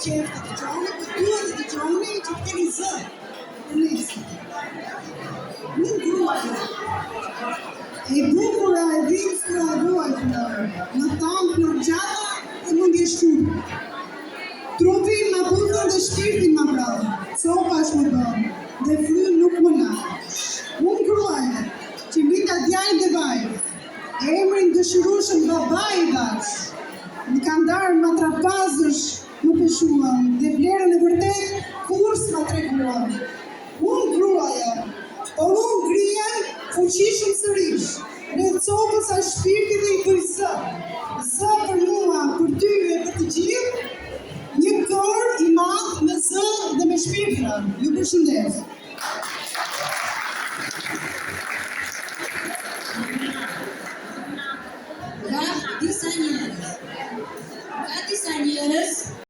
qef të dëgjoni, për duhet të dëgjoni që të keni zë. Unë gruaja. E bukura e vinstra e ruajtëra, në tanë për gjata e mundje shkurë. Trupi më butën dhe shpirtin më brava, copa është më bënë, dhe frymë nuk më na. Unë gruaja, që mbita djajnë dhe vajtë, emrin dëshirueshëm babai i dash, më kanë darë më trapazësh më peshuan, dhe vlerën e vërtet kur s'ma treguan. Unë gruaja, por unë grija fuqishëm sërish, rreth copës a shpirti dhe i bëj zë. Zë për mua, për ty e për të gjithë, një kor i madh me zë dhe me shpirtra. Ju përshëndes.